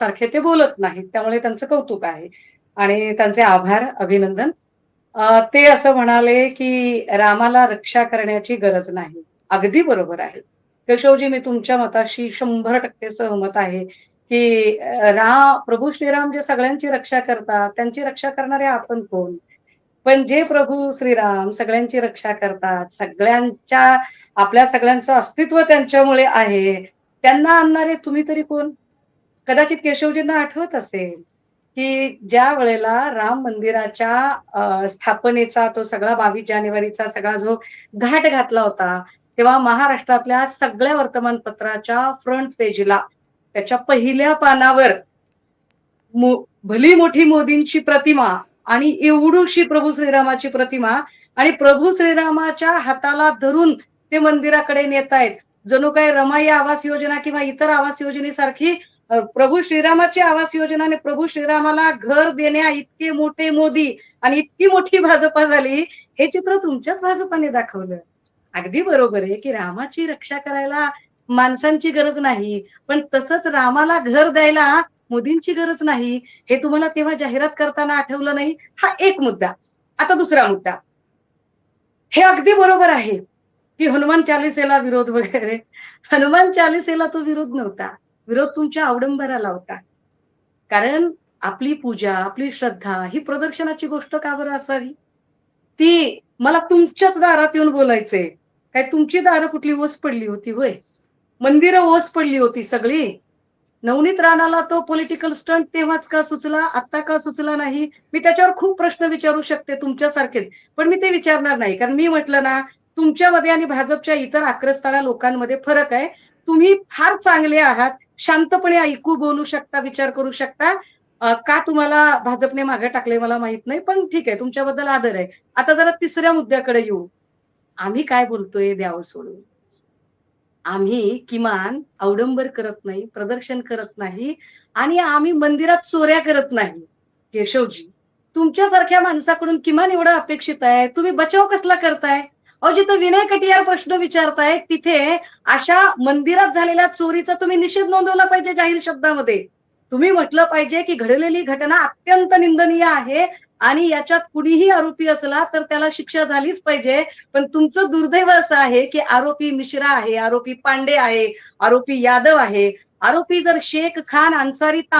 सारखे ते बोलत नाहीत. त्यामुळे त्यांचं कौतुक आहे आणि त्यांचे आभार, अभिनंदन. ते असं म्हणाले, की रामाला रक्षा करण्याची गरज नाही. अगदी बरोबर आहे. केशवजी मी तुमच्या मताशी 100% सहमत आहे, की प्रभू श्रीराम जे सगळ्यांची रक्षा करतात, त्यांची रक्षा करणारे आपण कोण? पण जे प्रभू श्रीराम सगळ्यांची रक्षा करतात, आपल्या सगळ्यांचं अस्तित्व त्यांच्यामुळे आहे, त्यांना आणणारे तुम्ही तरी कोण? कदाचित केशवजींना आठवत असेल, की ज्या वेळेला राम मंदिराच्या स्थापनेचा तो सगळा 22 जानेवारीचा सगळा जो घाट घातला होता, तेव्हा महाराष्ट्रातल्या सगळ्या वर्तमानपत्राच्या फ्रंट पेजला त्याच्या पहिल्या पानावर मो भली मोठी मोदींची प्रतिमा आणि एवढूशी प्रभू श्रीरामाची प्रतिमा आणि प्रभू श्रीरामाच्या हाताला धरून ते मंदिराकडे नेतायत. जणू काय रमाई आवास योजना किंवा इतर आवास योजनेसारखी प्रभू श्रीरामाची आवास योजना आणि प्रभू श्रीरामाला घर देण्या इतके मोठे मोदी आणि इतकी मोठी भाजपा झाली, हे चित्र तुमच्याच भाजपाने दाखवलं. अगदी बरोबर आहे, की रामाची रक्षा करायला माणसांची गरज नाही. पण तसंच रामाला घर द्यायला मोदींची गरज नाही. हे तुम्हाला तेव्हा जाहिरात करताना आठवलं नाही? हा एक मुद्दा. आता दुसरा मुद्दा. हे अगदी बरोबर आहे, की हनुमान चालीसेला विरोध वगैरे. हनुमान चालीसेला तो विरोध नव्हता. विरोध तुमच्या अवडंबराला होता. कारण आपली पूजा, आपली श्रद्धा ही प्रदर्शनाची गोष्ट का बरं असावी? ती मला तुमच्याच दारात येऊन बोलायचंय. काय तुमची दारं कुठली ओस पडली होती होय? मंदिरं ओस पडली होती सगळी. नवनीत राणाला तो पॉलिटिकल स्टंट तेव्हाच का सुचला, आता का सुचला नाही? मी त्याच्यावर खूप प्रश्न विचारू शकते तुमच्यासारखेच. पण मी ते विचारणार नाही. कारण मी म्हटलं ना, तुमच्यामध्ये आणि भाजपच्या इतर आक्रस्ताळा लोकांमध्ये फरक आहे. तुम्ही फार चांगले आहात. शांतपणे ऐकू, बोलू शकता, विचार करू शकता. का तुम्हाला भाजपने मागे टाकले मला माहित नाही. पण ठीक आहे, तुमच्याबद्दल आदर आहे. आता जरा तिसऱ्या मुद्द्याकडे येऊ. आम्ही काय बोलतोय द्यावं सोडून. आम्ही किमान अवडंबर करत नाही, प्रदर्शन करत नाही आणि आम्ही मंदिरात चोऱ्या करत नाही. केशवजी, तुमच्यासारख्या माणसाकडून किमान एवढं अपेक्षित आहे. तुम्ही बचाव कसला करताय? अहो, जिथं विनय कटियार प्रश्न विचारताय, तिथे अशा मंदिरात झालेल्या चोरीचा तुम्ही निषेध नोंदवला पाहिजे जाहीर शब्दामध्ये. तुम्ही म्हटलं पाहिजे, की घडलेली घटना अत्यंत निंदनीय आहे आणि याच्यात कुणीही आरोपी असला तर त्याला शिक्षा झालीच पाहिजे. पण तुमचं दुर्दैव असं आहे, की आरोपी मिश्रा आहे, आरोपी पांडे आहे, आरोपी यादव आहे. आरोपी जर शेख, खान, अन्सारी